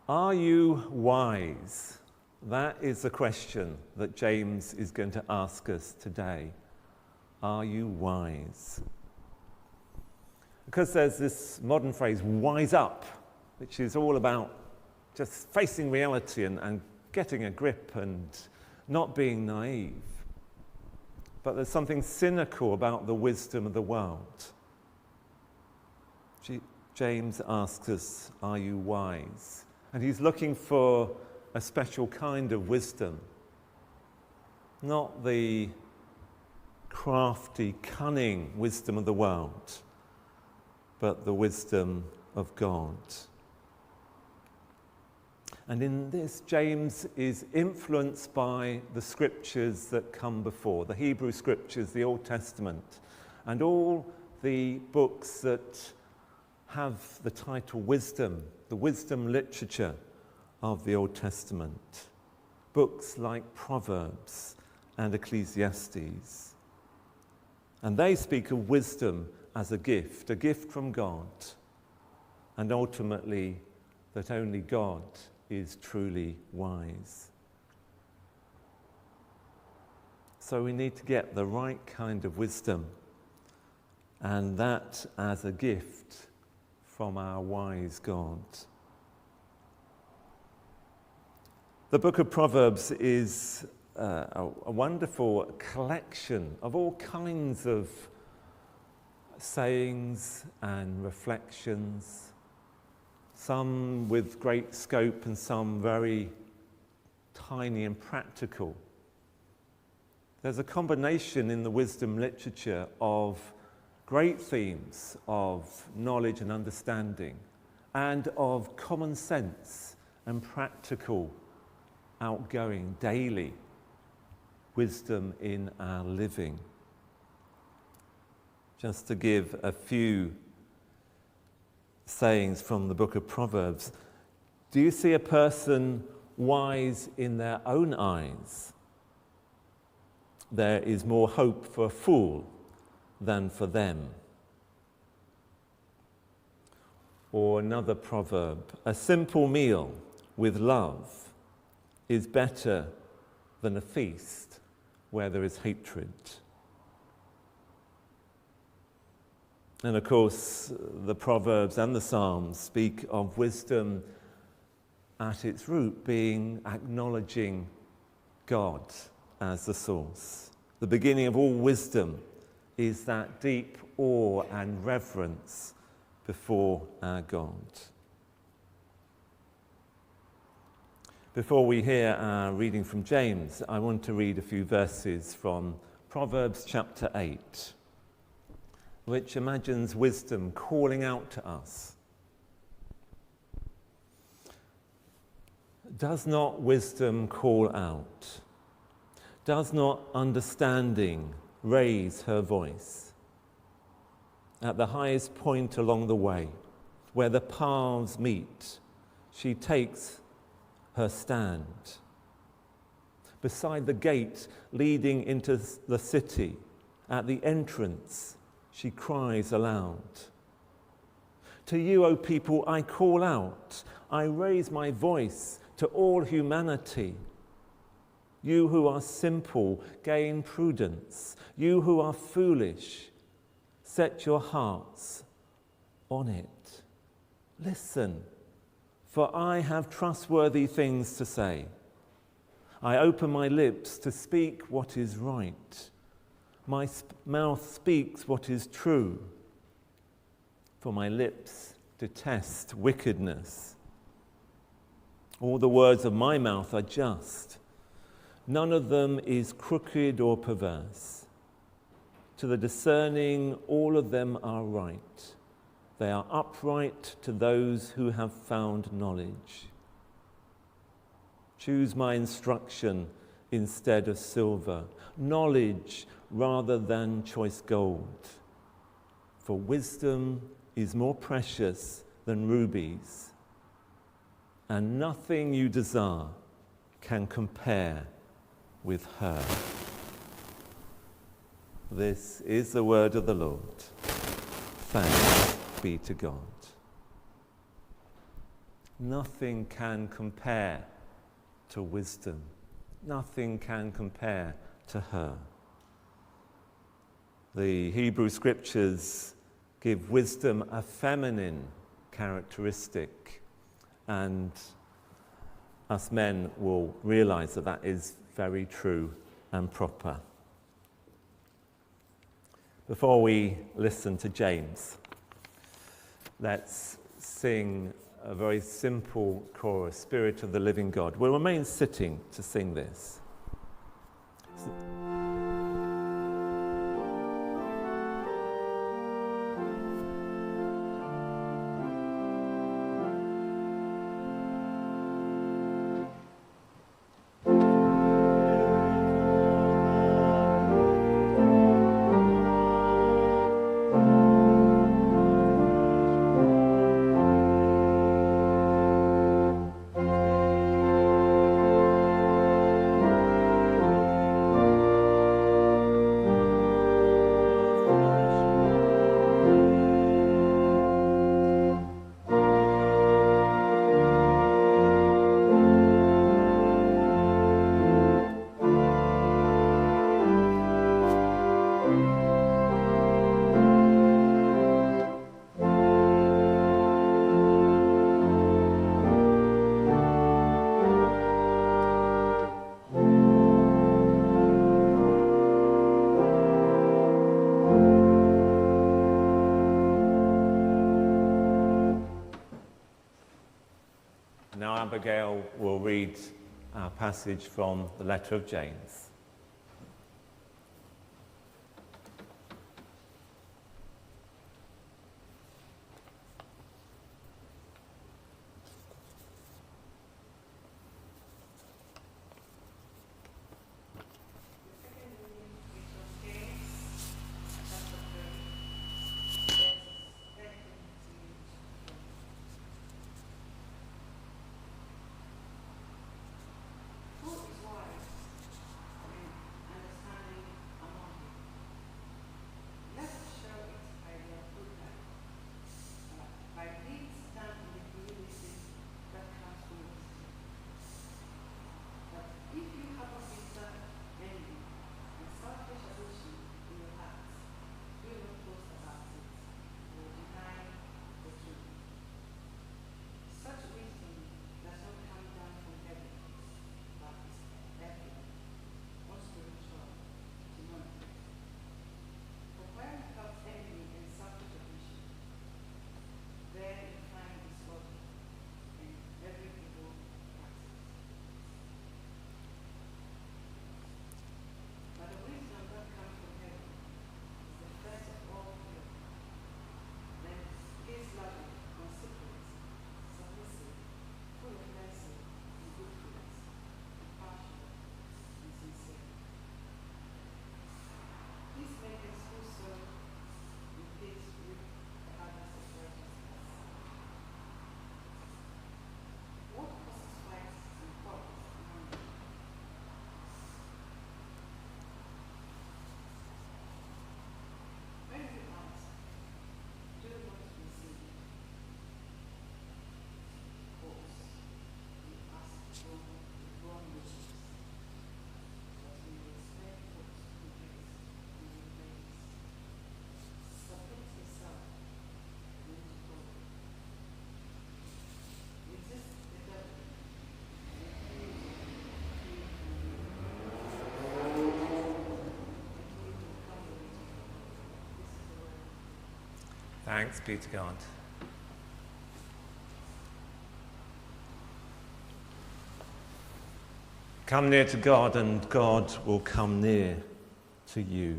Are you wise? That is the question that James is going to ask us today. Are you wise? Because there's this modern phrase, wise up, which is all about just facing reality and getting a grip and not being naive. But there's something cynical about the wisdom of the world. James asks us, are you wise? And he's looking for a special kind of wisdom, not the crafty, cunning wisdom of the world, but the wisdom of God. And in this, James is influenced by the scriptures that come before, the Hebrew scriptures, the Old Testament, and all the books that have the title wisdom, the wisdom literature of the Old Testament. Books like Proverbs and Ecclesiastes. And they speak of wisdom as a gift from God, and ultimately that only God is truly wise. So we need to get the right kind of wisdom, and that as a gift from our wise God. The book of Proverbs is a wonderful collection of all kinds of sayings and reflections, some with great scope and some very tiny and practical. There's a combination in the wisdom literature of great themes of knowledge and understanding and of common sense and practical, outgoing, daily wisdom in our living. Just to give a few sayings from the book of Proverbs. Do you see a person wise in their own eyes? There is more hope for a fool than for them. Or another proverb, a simple meal with love is better than a feast where there is hatred. And of course, the Proverbs and the Psalms speak of wisdom at its root being acknowledging God as the source. The beginning of all wisdom is that deep awe and reverence before our God. Before we hear our reading from James, I want to read a few verses from Proverbs chapter 8, which imagines wisdom calling out to us. Does not wisdom call out? Does not understanding raise her voice? At the highest point along the way, where the paths meet, she takes her stand. Beside the gate leading into the city, at the entrance, she cries aloud. To you, O people, I call out. I raise my voice to all humanity. You who are simple, gain prudence. You who are foolish, set your hearts on it. Listen, for I have trustworthy things to say. I open my lips to speak what is right. My mouth speaks what is true. For my lips detest wickedness. All the words of my mouth are just. None of them is crooked or perverse. To the discerning, all of them are right. They are upright to those who have found knowledge. Choose my instruction instead of silver, knowledge rather than choice gold. For wisdom is more precious than rubies, and nothing you desire can compare with her. This is the word of the Lord. Thanks be to God. Nothing can compare to wisdom. Nothing can compare to her. The Hebrew scriptures give wisdom a feminine characteristic, and us men will realize that that is very true and proper. Before we listen to James, let's sing a very simple chorus, Spirit of the Living God. We'll remain sitting to sing this. Now Abigail will read our passage from the letter of James. Thanks be to God. Come near to God, and God will come near to you.